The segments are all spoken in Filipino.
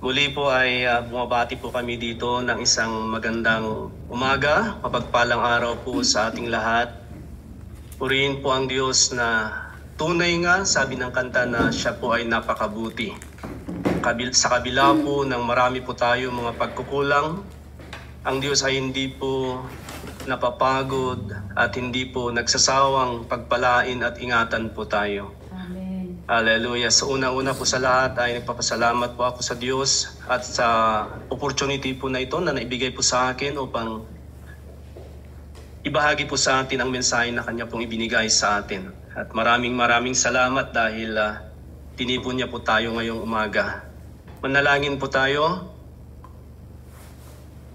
Muli po ay bumabati po kami dito ng isang magandang umaga, mapagpalang araw po sa ating lahat. Purihin po ang Diyos na tunay nga, sabi ng kanta na siya po ay napakabuti. Sa kabila po ng marami po tayo mga pagkukulang, ang Diyos ay hindi po napapagod at hindi po nagsasawang pagpalain at ingatan po tayo. Hallelujah. So una-una po sa lahat ay nagpapasalamat po ako sa Diyos at sa opportunity po na ito na naibigay po sa akin upang ibahagi po sa atin ang mensahe na Kanya pong ibinigay sa atin. At maraming salamat dahil tinipon niya po tayo ngayong umaga. Manalangin po tayo.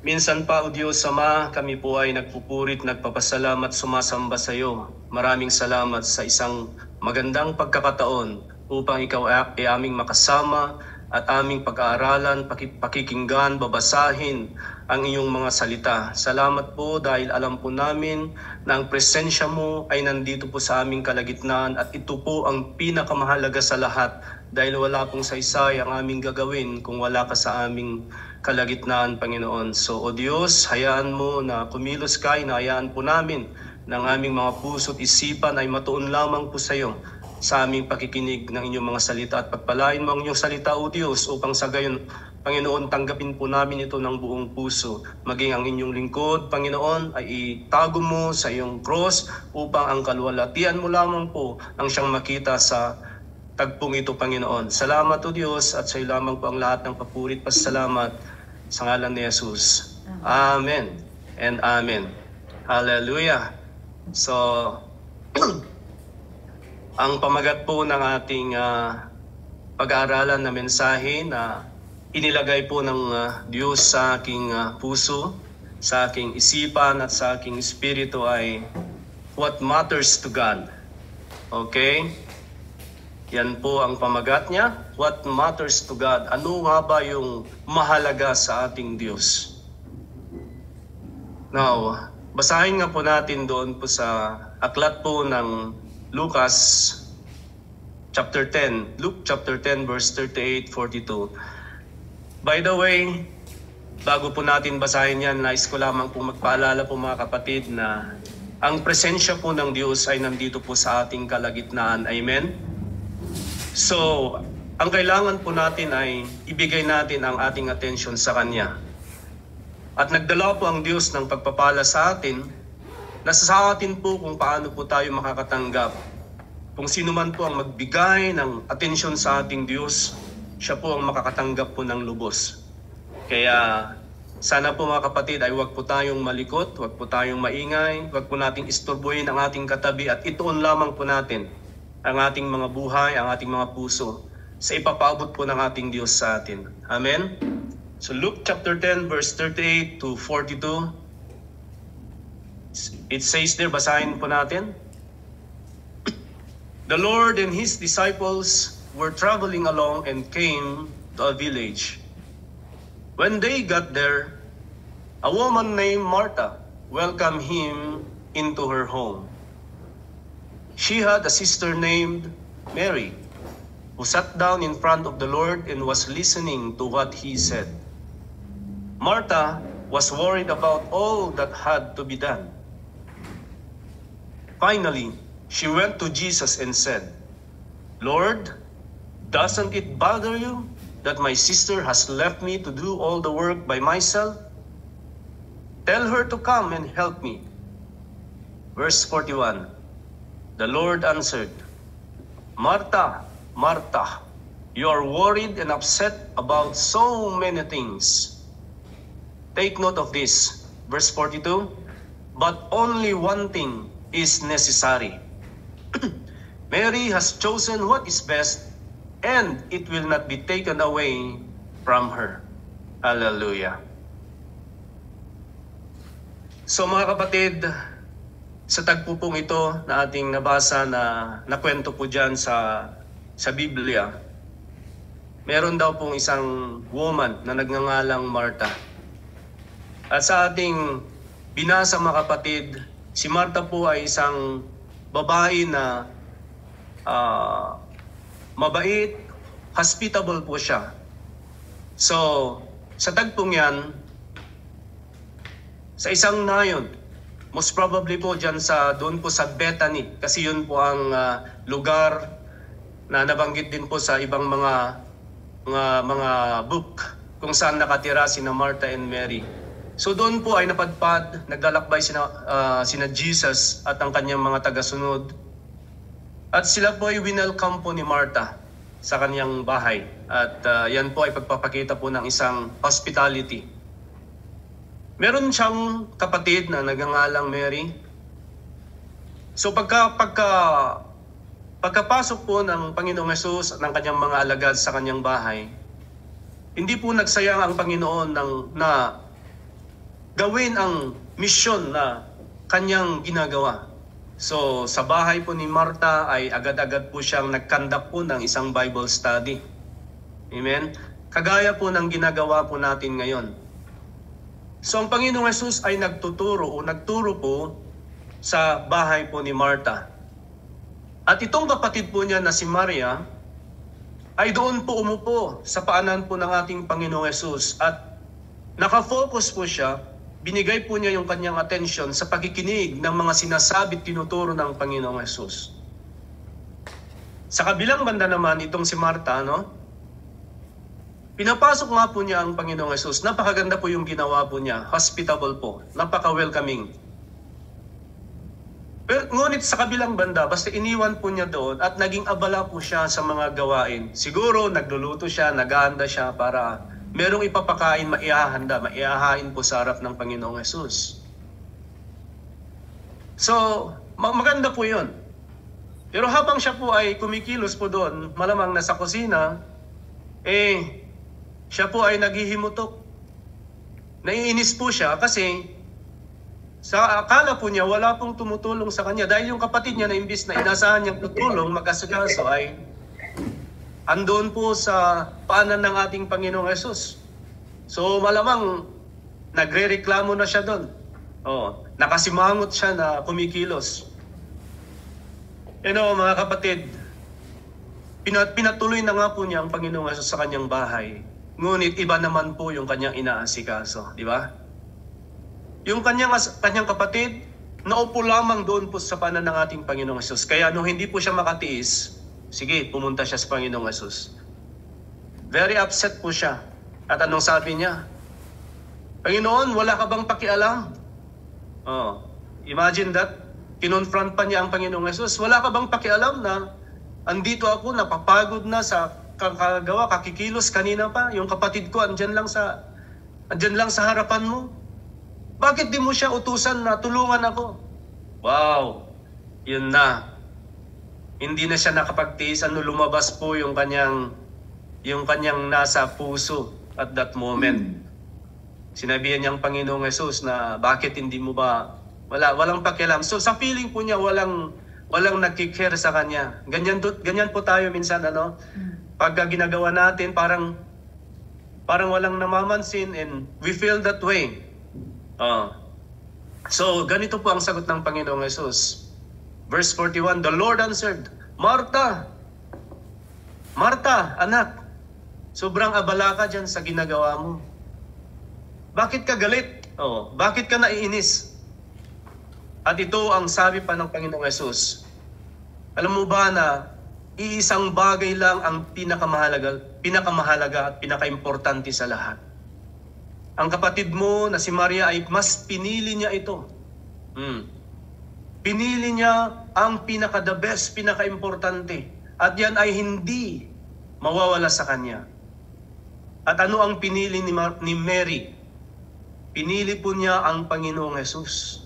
Minsan pa, O Diyos Ama, kami po ay nagpupurit, nagpapasalamat, sumasamba sa iyo. Maraming salamat sa isang magandang pagkakataon upang ikaw ay aming makasama at aming pag-aaralan, pakikinggan, babasahin ang iyong mga salita. Salamat po dahil alam po namin na ang presensya mo ay nandito po sa aming kalagitnaan at ito po ang pinakamahalaga sa lahat dahil wala pong saysay ang aming gagawin kung wala ka sa aming kalagitnaan, Panginoon. So, O Diyos, hayaan mo na kumilos ka, hinahayaan po namin ng aming mga puso at isipan ay matuon lamang po sa iyo sa aming pakikinig ng inyong mga salita at pagpalain mo ang inyong salita, O Diyos, upang sa gayon, Panginoon, tanggapin po namin ito ng buong puso. Maging ang inyong lingkod, Panginoon, ay itago mo sa iyong cross upang ang kaluwalhatian mo lamang po ang siyang makita sa tagpong ito, Panginoon. Salamat, O Diyos, at sa iyo lamang po ang lahat ng papurit, pasalamat sa ngalan ni Jesus. Amen and amen. Hallelujah. So, ang pamagat po ng ating pag-aaralan na mensahe na inilagay po ng Diyos sa aking puso, sa aking isipan at sa aking espiritu ay what matters to God. Okay? Yan po ang pamagat niya. What matters to God? Ano nga ba yung mahalaga sa ating Diyos? Now, basahin nga po natin doon po sa aklat po ng Lucas chapter 10. Luke chapter 10 verse 38-42. By the way, bago po natin basahin yan, nais ko lamang po magpaalala po mga kapatid na ang presensya po ng Diyos ay nandito po sa ating kalagitnaan. Amen? So, ang kailangan po natin ay ibigay natin ang ating atensyon sa Kanya. At nagdala po ang Diyos ng pagpapala sa atin, nasa sa atin po kung paano po tayo makakatanggap. Kung sino man po ang magbigay ng atensyon sa ating Diyos, siya po ang makakatanggap po ng lubos. Kaya sana po mga kapatid ay huwag po tayong malikot, huwag po tayong maingay, huwag po nating istorbohin ang ating katabi at ituon lamang po natin ang ating mga buhay, ang ating mga puso sa ipapaabot po ng ating Diyos sa atin. Amen? So Luke chapter 10 verse 38-42. It says there, basahin po natin. The Lord and His disciples were traveling along and came to a village. When they got there, a woman named Martha welcomed Him into her home. She had a sister named Mary, who sat down in front of the Lord and was listening to what He said. Martha was worried about all that had to be done. Finally, she went to Jesus and said, Lord, doesn't it bother you that my sister has left me to do all the work by myself? Tell her to come and help me. Verse 41. The Lord answered, Martha, Martha, you are worried and upset about so many things. Take note of this. Verse 42, but only one thing is necessary. Mary has chosen what is best, and it will not be taken away from her. Hallelujah. So mga kapatid, sa tagpo pong ito na ating nabasa na nakwento po dyan sa Biblia, meron daw pong isang woman na nagngangalang Martha. At sa ating binasa mga kapatid, si Martha po ay isang babae na mabait, hospitable po siya. So, sa tagpong yan, sa isang nayon, most probably po dyan doon po sa Bethany, kasi yun po ang lugar na nabanggit din po sa ibang mga book kung saan nakatira sina Martha and Mary. So doon po ay napadpad, naglalakbay sina Jesus at ang kanyang mga tagasunod. At sila po ay winelcome po ni Martha sa kanyang bahay. At yan po ay pagpapakita po ng isang hospitality. Meron siyang kapatid na nagngangalang Mary. So pagkapasok po ng Panginoong Hesus at ng kanyang mga alagad sa kanyang bahay, hindi po nagsayang ang Panginoon na gawin ang misyon na kanyang ginagawa. So sa bahay po ni Martha ay agad-agad po siyang nagkandak po ng isang Bible study. Amen? Kagaya po ng ginagawa po natin ngayon. So ang Panginoong Hesus ay nagturo po sa bahay po ni Martha. At itong kapatid po niya na si Maria ay doon po umupo sa paanan po ng ating Panginoong Hesus. At nakafocus po siya, binigay po niya yung kanyang atensyon sa pakikinig ng mga sinasabi at tinuturo ng Panginoong Hesus. Sa kabilang banda naman, itong si Martha, pinapasok nga po niya ang Panginoong Hesus. Napakaganda po yung ginawa po niya. Hospitable po. Napaka-welcoming. Pero ngunit sa kabilang banda, basta iniwan po niya doon at naging abala po siya sa mga gawain. Siguro nagluluto siya, naghahanda siya para merong ipapakain, maihahain po sa harap ng Panginoong Hesus. So, maganda po yun. Pero habang siya po ay kumikilos po doon, malamang nasa kusina, siya po ay naghihimutok. Naiinis po siya kasi sa akala po niya wala pong tumutulong sa kanya. Dahil yung kapatid niya na imbis na inasahan niyang tutulong, mag-asikaso ay andun po sa paanan ng ating Panginoong Hesus. So malamang nagre-reklamo na siya doon. Nakasimangot siya na kumikilos. Mga kapatid, pinatuloy na nga po niya ang Panginoong Hesus sa kanyang bahay. Ngunit iba naman po yung kanyang inaasikaso, di ba? Yung kanyang kapatid, naupo lamang doon po sa paanan ng ating Panginoong Hesus. Kaya nung hindi po siya makatiis, sige, pumunta siya sa Panginoong Hesus. Very upset po siya. At anong sabi niya? Panginoon, wala ka bang pakialam? Imagine that. Kinonfront pa niya ang Panginoong Hesus. Wala ka bang pakialam na andito ako, napapagod na sa kakagawa, kakikilos kanina pa. Yung kapatid ko, andyan lang sa harapan mo. Bakit di mo siya utusan na tulungan ako? Wow! Yun na. Hindi na siya nakapagtiis. Lumabas po yung kanyang nasa puso at that moment. Sinabihan niyang Panginoong Hesus na bakit hindi mo ba, walang pakialam. So sa feeling po niya, walang nagkikare sa kanya. Ganyan po tayo minsan, Pagka ginagawa natin, parang walang namamansin and we feel that way. So ganito po ang sagot ng Panginoong Hesus. Verse 41, the Lord answered, Martha, Martha, anak, sobrang abala ka dyan sa ginagawa mo. Bakit ka galit? Bakit ka naiinis? At ito ang sabi pa ng Panginoong Hesus. Alam mo ba na iisang bagay lang ang pinakamahalaga at pinakaimportante sa lahat? Ang kapatid mo na si Maria ay mas pinili niya ito. Pinili niya ang pinaka-the best, pinaka-importante. At yan ay hindi mawawala sa kanya. At ano ang pinili ni Mary? Pinili po niya ang Panginoong Hesus.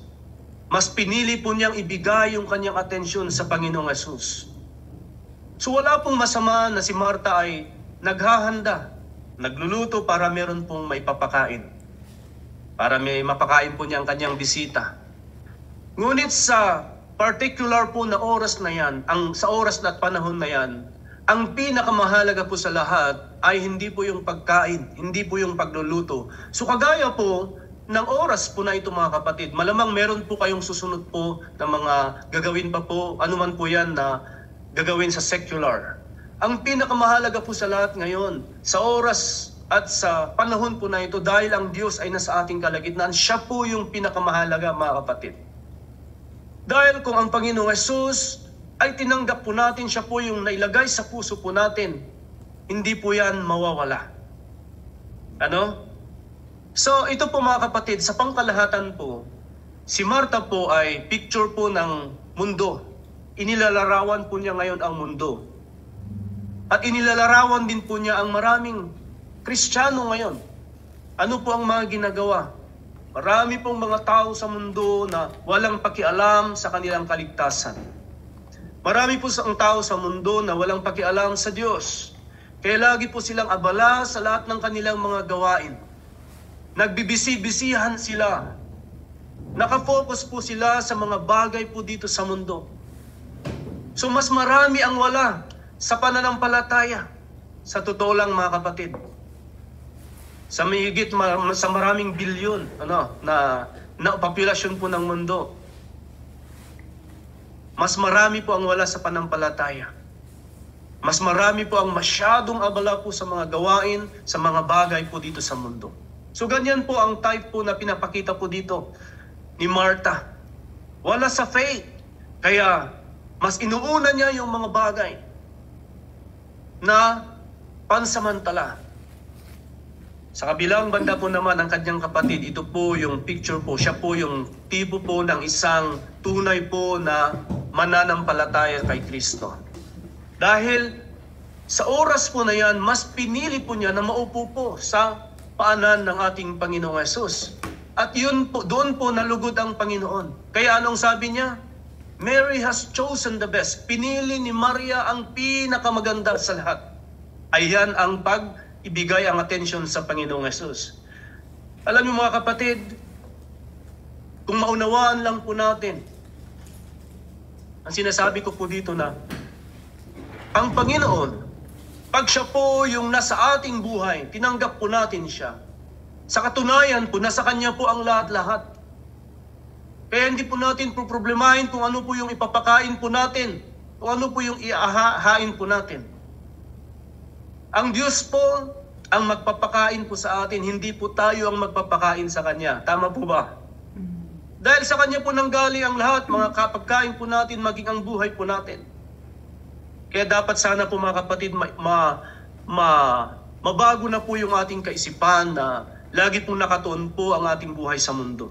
Mas pinili po niyang ibigay yung kanyang atensyon sa Panginoong Hesus. So wala pong masama na si Martha ay naghahanda, nagluluto para meron pong maipapakain. Para may mapakain po niya ang kanyang bisita. Ngunit sa particular po na oras na yan, sa oras at panahon na yan, ang pinakamahalaga po sa lahat ay hindi po yung pagkain, hindi po yung pagluluto. So kagaya po ng oras po na ito mga kapatid, malamang meron po kayong susunod po na mga gagawin pa po, anuman po yan na gagawin sa secular. Ang pinakamahalaga po sa lahat ngayon, sa oras at sa panahon po na ito, dahil ang Diyos ay nasa ating kalagitnaan, siya po yung pinakamahalaga, mga kapatid. Dahil kung ang Panginoong Hesus ay tinanggap po natin, siya po yung nailagay sa puso po natin, hindi po yan mawawala. Ano? So ito po mga kapatid, sa pangkalahatan po, si Marta po ay picture po ng mundo. Inilalarawan po niya ngayon ang mundo. At inilalarawan din po niya ang maraming Kristiyano ngayon. Ano po ang mga ginagawa? Marami pong mga tao sa mundo na walang pakialam sa kanilang kaligtasan. Marami po ang tao sa mundo na walang pakialam sa Diyos. Kaya lagi po silang abala sa lahat ng kanilang mga gawain. Nagbibisi-bisihan sila. Nakafocus po sila sa mga bagay po dito sa mundo. So mas marami ang wala sa pananampalataya. Sa totoo lang mga kapatid. Sa mahigit sa maraming bilyon na populasyon po ng mundo. Mas marami po ang wala sa pananampalataya. Mas marami po ang masyadong abala po sa mga gawain, sa mga bagay po dito sa mundo. So ganyan po ang type po na pinapakita po dito ni Marta. Wala sa faith. Kaya mas inuuna niya yung mga bagay na pansamantala. Sa kabilang banda po naman ang kanyang kapatid, ito po yung picture po, siya po yung tipo po ng isang tunay po na mananampalataya kay Kristo. Dahil sa oras po na yan, mas pinili po niya na maupo po sa paanan ng ating Panginoong Hesus. At yun po, doon po nalugod ang Panginoon. Kaya anong sabi niya? Mary has chosen the best. Pinili ni Maria ang pinakamaganda sa lahat. Ayan ang ibigay ang atensyon sa Panginoong Hesus. Alam niyo mga kapatid, kung maunawaan lang po natin, ang sinasabi ko po dito na, ang Panginoon, pag siya po yung nasa ating buhay, tinanggap po natin siya. Sa katunayan po, nasa Kanya po ang lahat-lahat. Kaya hindi po natin problemahin kung ano po yung ipapakain po natin, kung ano po yung iahahain po natin. Ang Diyos po ang magpapakain po sa atin, hindi po tayo ang magpapakain sa Kanya. Tama po ba? Dahil sa Kanya po nanggaling ang lahat, mga kapagkain po natin, maging ang buhay po natin. Kaya dapat sana po mga kapatid, mabago na po yung ating kaisipan na lagi po nakatuon po ang ating buhay sa mundo.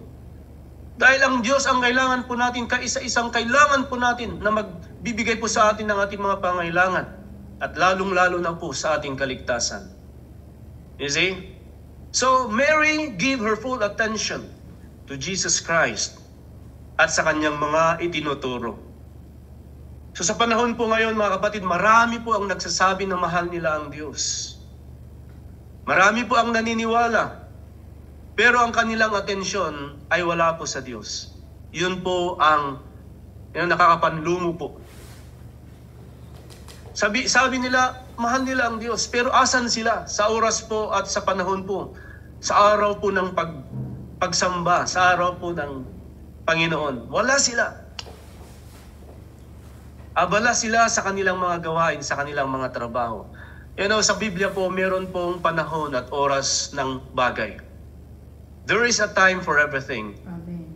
Dahil ang Diyos ang kailangan po natin, kaisa-isang kailangan po natin na magbibigay po sa atin ng ating mga pangailangan. At lalong-lalo na po sa ating kaligtasan. You see? So, Mary gave her full attention to Jesus Christ at sa kanyang mga itinuturo. So sa panahon po ngayon mga kapatid, marami po ang nagsasabi na mahal nila ang Diyos. Marami po ang naniniwala. Pero ang kanilang atensyon ay wala po sa Diyos. Yun po ang nakakapanlumo po. Sabi nila, mahal nila ang Diyos. Pero asan sila sa oras po at sa panahon po? Sa araw po ng pagsamba, sa araw po ng Panginoon. Wala sila. Abala sila sa kanilang mga gawain, sa kanilang mga trabaho. Sa Biblia po, meron pong panahon at oras ng bagay. There is a time for everything. Amen.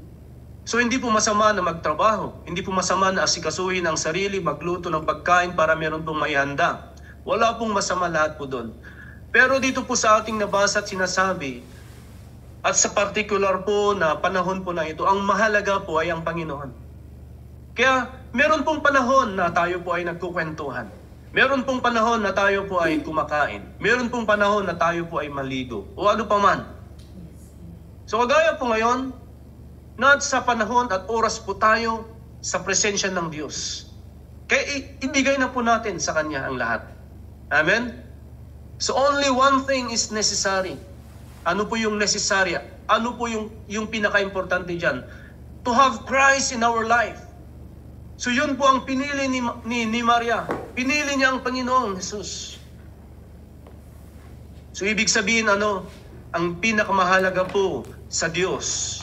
So hindi po masama na magtrabaho. Hindi po masama na asikasuhin ang sarili, magluto ng pagkain para meron pong maihanda. Wala pong masama, lahat po doon. Pero dito po sa ating nabasa at sinasabi, at sa particular po na panahon po na ito, ang mahalaga po ay ang Panginoon. Kaya meron pong panahon na tayo po ay nagkukwentuhan. Meron pong panahon na tayo po ay kumakain. Meron pong panahon na tayo po ay maligo. O ano pa man. So kagaya po ngayon, sa panahon at oras po tayo sa presensya ng Diyos. Kaya ibigay na po natin sa Kanya ang lahat. Amen? So only one thing is necessary. Ano po yung necessary? Ano po yung pinaka-importante dyan? To have Christ in our life. So yun po ang pinili ni Maria. Pinili niya ang Panginoong Jesus. So ibig sabihin ang pinakamahalaga po sa Diyos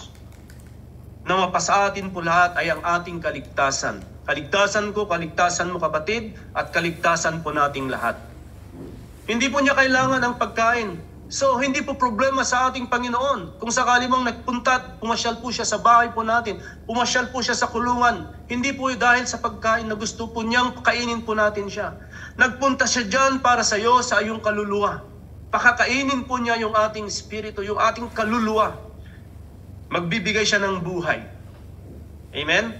na mapasa atin po lahat ay ang ating kaligtasan. Kaligtasan ko, kaligtasan mo kapatid, at kaligtasan po nating lahat. Hindi po niya kailangan ang pagkain. So, hindi po problema sa ating Panginoon. Kung sakali mong nagpunta at pumasyal po siya sa bahay po natin, pumasyal po siya sa kulungan, hindi po dahil sa pagkain na gusto po niyang kainin po natin siya. Nagpunta siya dyan para sa iyo, sa iyong kaluluwa. Pakakainin po niya yung ating spirito, yung ating kaluluwa. Magbibigay siya ng buhay. Amen?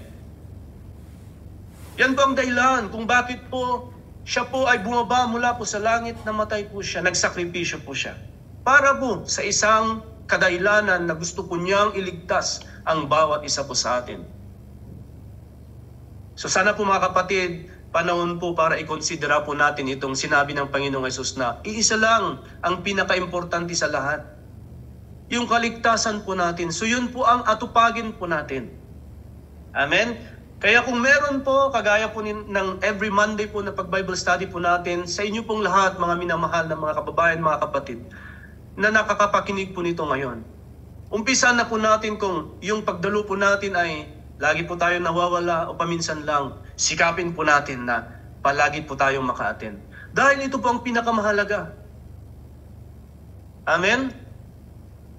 Yan po ang dahilan kung bakit po siya po ay bumaba mula po sa langit, namatay po siya, nagsakripisyo po siya. Para po sa isang kadailanan na gusto po niyang iligtas ang bawat isa po sa atin. So sana po mga kapatid, panahon po para ikonsidera po natin itong sinabi ng Panginoong Hesus na iisa lang ang pinaka-importante sa lahat. Yung kaligtasan po natin. So yun po ang atupagin po natin. Amen? Kaya kung meron po, kagaya po ng every Monday po na pag-Bible study po natin, sa inyo pong lahat, mga minamahal na mga kababayan, mga kapatid, na nakakapakinig po nito ngayon. Umpisa na po natin kung yung pagdalo po natin ay lagi po tayo nawawala o paminsan lang. Sikapin po natin na palagi po tayong maka-attend. Dahil ito po ang pinakamahalaga. Amen?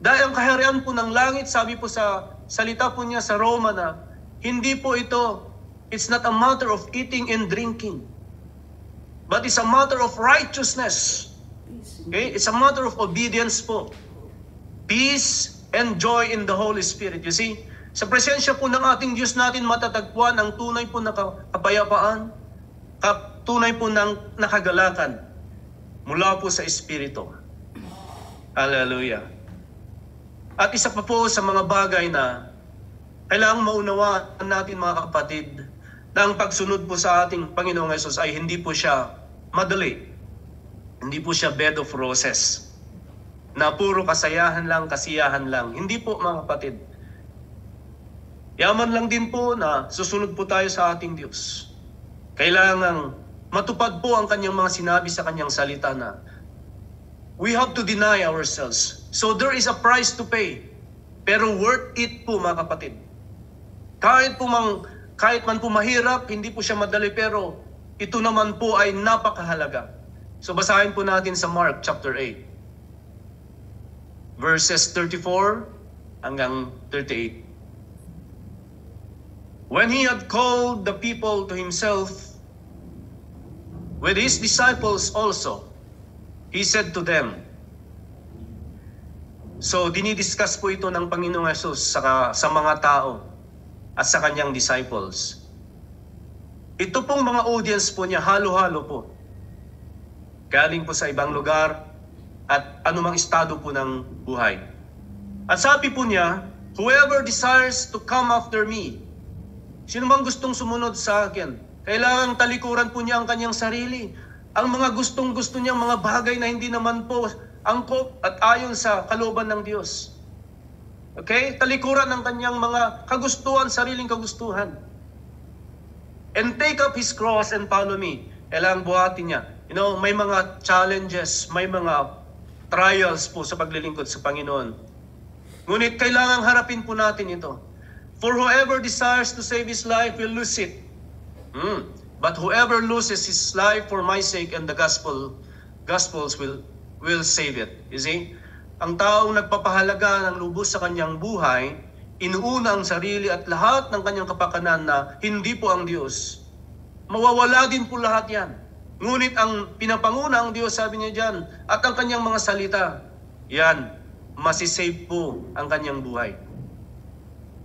Dahil ang kaharian po ng langit, sabi po sa salita po niya sa Roma na, hindi po ito, it's not a matter of eating and drinking, but it's a matter of righteousness. Okay? It's a matter of obedience po. Peace and joy in the Holy Spirit. You see, sa presensya po ng ating Diyos natin matatagpuan ang tunay po na kapayapaan, tunay po ng nakagalakan mula po sa Espiritu. Hallelujah. At isa pa po sa mga bagay na kailangang maunawaan natin mga kapatid na ang pagsunod po sa ating Panginoong Hesus ay hindi po siya madali. Hindi po siya bed of roses. Na puro kasayahan lang, kasiyahan lang. Hindi po mga kapatid. Yaman lang din po na susunod po tayo sa ating Diyos. Kailangang matupad po ang kanyang mga sinabi sa kanyang salita na we have to deny ourselves. So there is a price to pay. Pero worth it po mga kapatid. Kahit man po mahirap, hindi po siya madali, pero ito naman po ay napakahalaga. So basahin po natin sa Mark chapter 8. Verses 34 hanggang 38. When he had called the people to himself with his disciples also, he said to them, so dinidiscuss po ito ng Panginoong Hesus sa mga tao at sa kanyang disciples. Ito pong mga audience po niya, halo-halo po. Galing po sa ibang lugar at anumang estado po ng buhay. At sabi po niya, whoever desires to come after me, sino mang gustong sumunod sa akin, kailangang talikuran po niya ang kanyang sarili. Ang mga gustong-gusto niyang mga bagay na hindi naman po angkop at ayon sa kalooban ng Diyos. Okay? Talikuran ng kanyang mga kagustuhan, sariling kagustuhan. And take up his cross and follow me. Kailangang buhatin niya. You know, may mga challenges, may mga trials po sa paglilingkod sa Panginoon. Ngunit kailangang harapin po natin ito. For whoever desires to save his life will lose it. But whoever loses his life for my sake and the gospels will save it. You see? Ang taong nagpapahalaga ng lubos sa kanyang buhay, inuuna ang sarili at lahat ng kanyang kapakanan na hindi po ang Diyos. Mawawala din po lahat yan. Ngunit ang pinapanguna ang Diyos, sabi niya dyan, at ang kanyang mga salita, yan, masisave po ang kanyang buhay.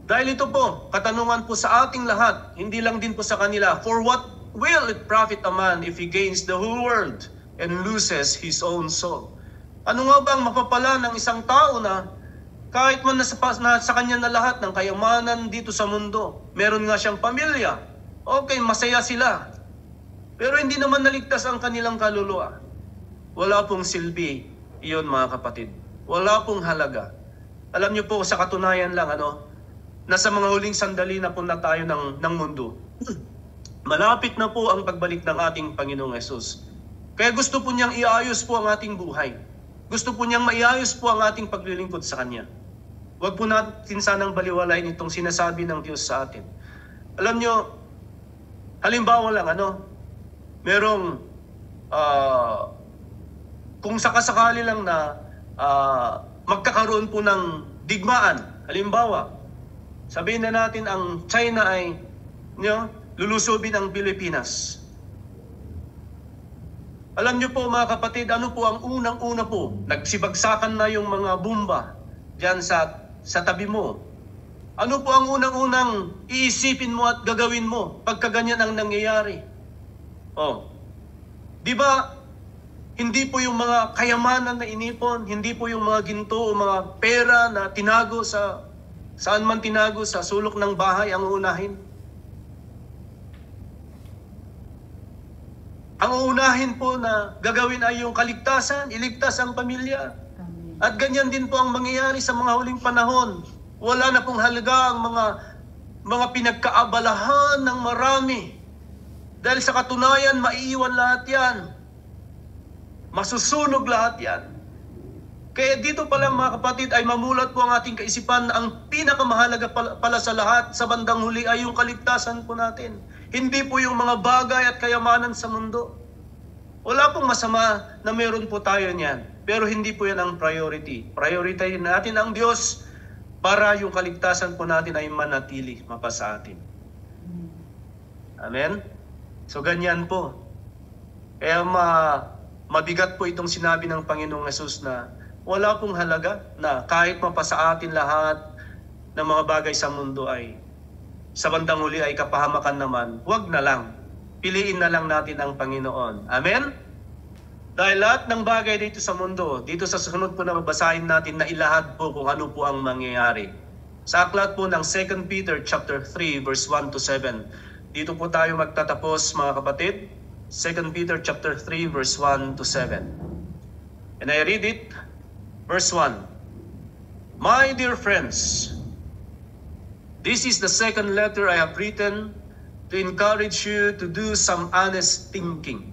Dahil ito po, katanungan po sa ating lahat, hindi lang din po sa kanila, for what will it profit a man if he gains the whole world and loses his own soul? Ano nga ba ang mapapala ng isang tao na kahit man nasa kanya na lahat ng kayamanan dito sa mundo, meron nga siyang pamilya, okay, masaya sila, pero hindi naman naligtas ang kanilang kaluluwa. Wala pong silbi iyon mga kapatid. Wala pong halaga. Alam niyo po, sa katunayan lang, nasa mga huling sandali na po na tayo ng mundo. Malapit na po ang pagbalik ng ating Panginoong Hesus. Kaya gusto po niyang iayos po ang ating buhay. Gusto po niyang maiayos po ang ating paglilingkod sa Kanya. Huwag po natin sanang baliwalain itong sinasabi ng Diyos sa atin. Alam niyo, halimbawa lang, merong, kung sakasakali lang na magkakaroon po ng digmaan. Halimbawa, sabihin na natin ang China ay lulusubin ang Pilipinas. Alam niyo po mga kapatid, ano po ang unang-una po? Nagsibagsakan na yung mga bomba diyan sa tabi mo. Ano po ang unang-unang iisipin mo at gagawin mo pagka ganyan ang nangyayari? Di ba, hindi po yung mga kayamanan na inipon, hindi po yung mga ginto o mga pera na tinago saan man tinago sa sulok ng bahay ang uunahin. Ang uunahin po na gagawin ay yung kaligtasan, iligtas ang pamilya. Amen. At ganyan din po ang mangyayari sa mga huling panahon. Wala na pong halaga ang mga pinagkaabalahan ng marami. Dahil sa katunayan, maiiwan lahat yan. Masusunog lahat yan. Kaya dito pa lang mga kapatid ay mamulat po ang ating kaisipan na ang pinakamahalaga pala sa lahat sa bandang huli ay yung kaligtasan po natin. Hindi po yung mga bagay at kayamanan sa mundo. Wala pong masama na meron po tayo niyan. Pero hindi po yan ang priority. Priority natin ang Diyos para yung kaligtasan po natin ay manatili mapasa atin. Amen? So ganyan po. Kaya mabigat po itong sinabi ng Panginoong Hesus na wala pong halaga na kahit mapasa atin lahat ng mga bagay sa mundo ay sa bandang huli ay kapahamakan naman, huwag na lang. Piliin na lang natin ang Panginoon. Amen? Dahil lahat ng bagay dito sa mundo, dito sa sunod po na babasahin natin na ilahad po kung ano po ang mangyayari. Sa aklat po ng 2 Peter chapter 3 verse 1 to 7. Dito po tayo magtatapos mga kapatid. 2 Peter chapter 3 verse 1 to 7. And I read it, verse 1. My dear friends, this is the second letter I have written to encourage you to do some honest thinking.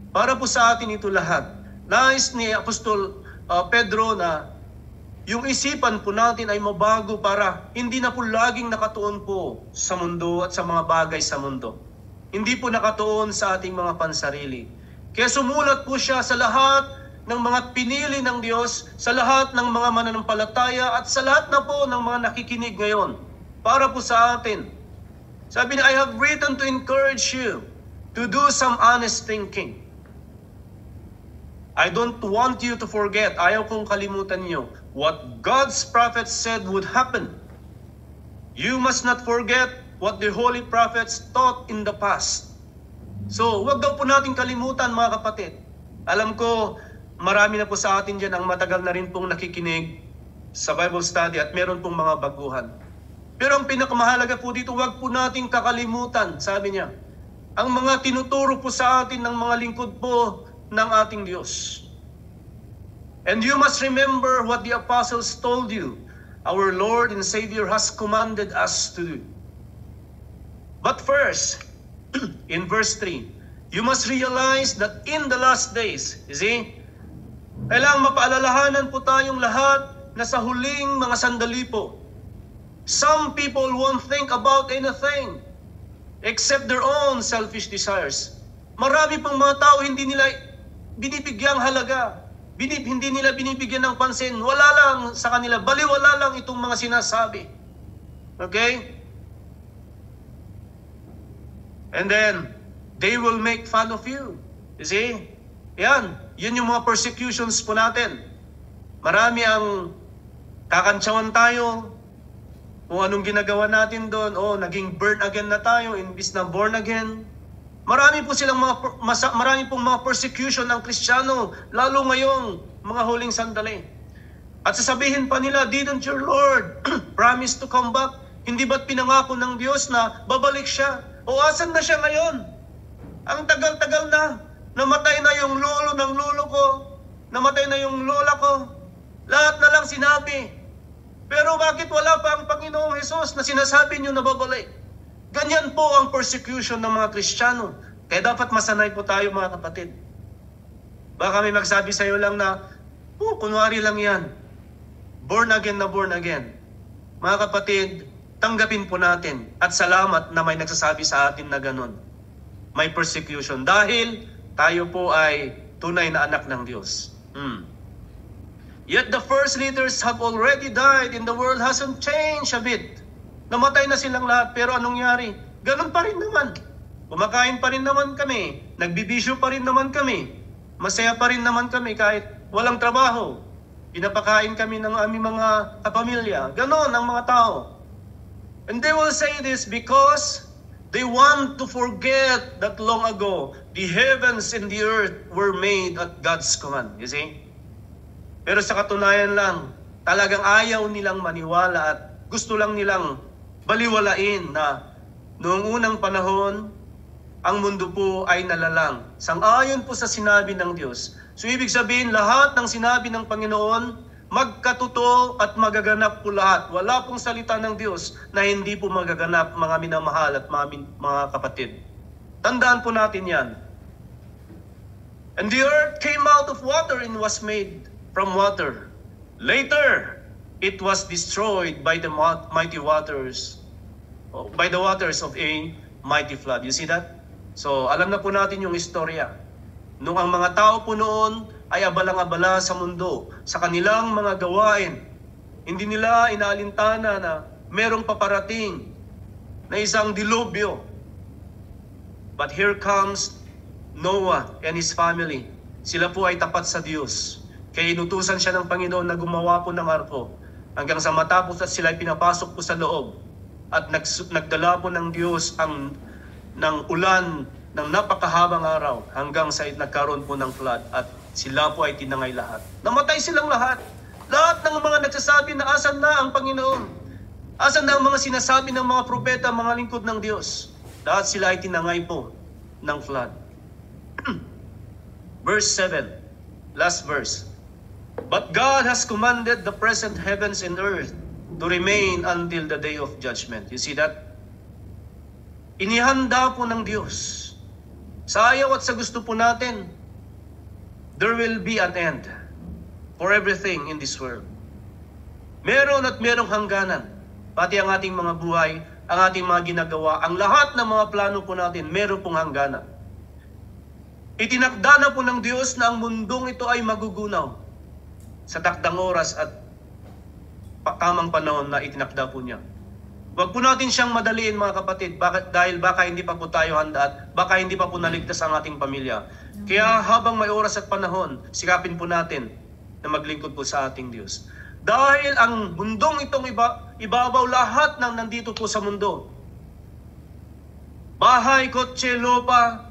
Para po sa atin ito lahat. Nais ni Apostol Pedro na yung isipan po natin ay mabago para hindi na po laging nakatuon po sa mundo at sa mga bagay sa mundo. Hindi po nakatuon sa ating mga pansarili. Kaya sumulat po siya sa lahat ng mga pinili ng Diyos, sa lahat ng mga mananampalataya at sa lahat na po ng mga nakikinig ngayon. Para po sa atin. Sabi niya, I have written to encourage you to do some honest thinking. I don't want you to forget, ayaw kong kalimutan niyo, what God's prophets said would happen. You must not forget what the holy prophets taught in the past. So, wag daw po natin kalimutan mga kapatid. Alam ko, marami na po sa atin dyan ang matagal na rin pong nakikinig sa Bible study at meron pong mga baguhan. Pero ang pinakamahalaga po dito, wag po nating kakalimutan, sabi niya, ang mga tinuturo po sa atin ng mga lingkod po ng ating Diyos. And you must remember what the apostles told you, our Lord and Savior has commanded us to do. But first, in verse 3, you must realize that in the last days, you see, kailangang mapaalalahanan po tayong lahat na sa huling mga sandali po, some people won't think about anything except their own selfish desires. Marami pong mga tao hindi nila binibigyang halaga, hindi nila binibigyan ng pansin. Wala lang sa kanila, baliwala lang itong mga sinasabi. Okay? And then, they will make fun of you. You see? Yan yung mga persecutions po natin. Marami ang kakantsawan tayo, kung anong ginagawa natin doon, naging burn again na tayo, imbis na born again. Marami pong mga persecution ng Kristiyano, lalo ngayong mga huling sandali. At sasabihin pa nila, didn't your Lord promise to come back? Hindi ba't pinangako ng Diyos na babalik siya? O asan na siya ngayon? Ang tagal-tagal na. Namatay na yung lolo ng lolo ko. Namatay na yung lola ko. Lahat na lang sinabi. Pero bakit wala pa ang Panginoong Hesus na sinasabi niyo na babalik? Ganyan po ang persecution ng mga Kristiyano. Kaya dapat masanay po tayo mga kapatid. Baka may magsabi sa iyo lang na, kunwari lang yan. Born again na born again. Mga kapatid, tanggapin po natin. At salamat na may nagsasabi sa atin na ganun. May persecution. Dahil tayo po ay tunay na anak ng Diyos. Yet the first leaders have already died and the world hasn't changed a bit. Namatay na silang lahat, pero anong nangyari? Ganun pa rin naman. Kumakain pa rin naman kami. Nagbibisyo pa rin naman kami. Masaya pa rin naman kami kahit walang trabaho. Pinapakain kami ng aming mga kapamilya. Ganon ang mga tao. And they will say this because they want to forget that long ago, the heavens and the earth were made at God's command. You see? Pero sa katunayan lang, talagang ayaw nilang maniwala at gusto lang nilang baliwalain na noong unang panahon, ang mundo po ay nalalang. Sang-ayon po sa sinabi ng Diyos. So ibig sabihin, lahat ng sinabi ng Panginoon, magkatotoo at magaganap po lahat. Wala pong salita ng Diyos na hindi po magaganap, mga minamahal at mga kapatid. Tandaan po natin yan. And the earth came out of water and was made from water. Later, it was destroyed by the mighty waters, by the waters of a mighty flood. You see that? So, alam na po natin yung istorya. Nung ang mga tao po noon ay abalang-abala sa mundo, sa kanilang mga gawain, hindi nila inaalintana na merong paparating na isang dilubyo. But here comes Noah and his family. Sila po ay tapat sa Diyos. Kaya inutusan siya ng Panginoon na gumawa po ng arko hanggang sa matapos at sila ay pinapasok po sa loob. At nagdala po ng Diyos ng ulan ng napakahabang araw hanggang sa nagkaroon po ng flood at sila po ay tinangay lahat. Namatay silang lahat. Lahat ng mga nagsasabi na asan na ang Panginoon. Asan na ang mga sinasabi ng mga propeta, mga lingkod ng Diyos. Lahat sila ay tinangay po ng flood. Verse 7, last verse. But God has commanded the present heavens and earth to remain until the day of judgment. You see that? Inihanda po ng Diyos. Sa ayaw at sa gusto po natin, there will be an end for everything in this world. Meron at merong hangganan. Pati ang ating mga buhay, ang ating mga ginagawa, ang lahat ng mga plano po natin, meron pong hangganan. Itinakda na po ng Diyos na ang mundong ito ay magugunaw sa takdang oras at tamang panahon na itinakda po niya. Huwag po natin siyang madaliin, mga kapatid, dahil baka hindi pa po tayo handa at baka hindi pa po naligtas ang ating pamilya. Kaya habang may oras at panahon, sikapin po natin na maglingkod po sa ating Diyos. Dahil ang mundong itong ibabaw lahat ng nandito po sa mundo. Bahay, kotse, lupa,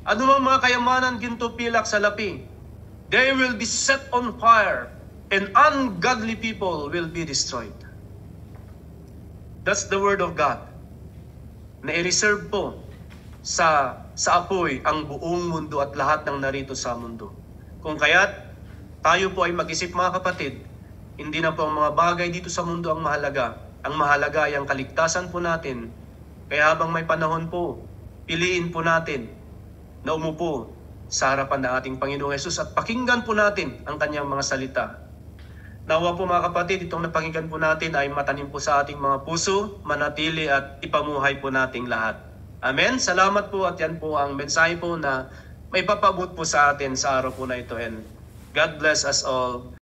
anumang mga kayamanan, ginto, pilak, salapi, they will be set on fire and ungodly people will be destroyed. That's the word of God. Na i-reserve po sa apoy ang buong mundo at lahat ng narito sa mundo. Kung kaya't tayo po ay mag-isip, mga kapatid, hindi na po ang mga bagay dito sa mundo ang mahalaga. Ang mahalaga ay ang kaligtasan po natin. Kaya habang may panahon po, piliin po natin na umupo sa harapan ng ating Panginoong Hesus at pakinggan po natin ang kanyang mga salita. Nawa po, mga kapatid, itong napakinggan po natin ay matanim po sa ating mga puso, manatili at ipamuhay po nating lahat. Amen? Salamat po at yan po ang mensahe po na may papabot po sa atin sa araw po na ito. And God bless us all.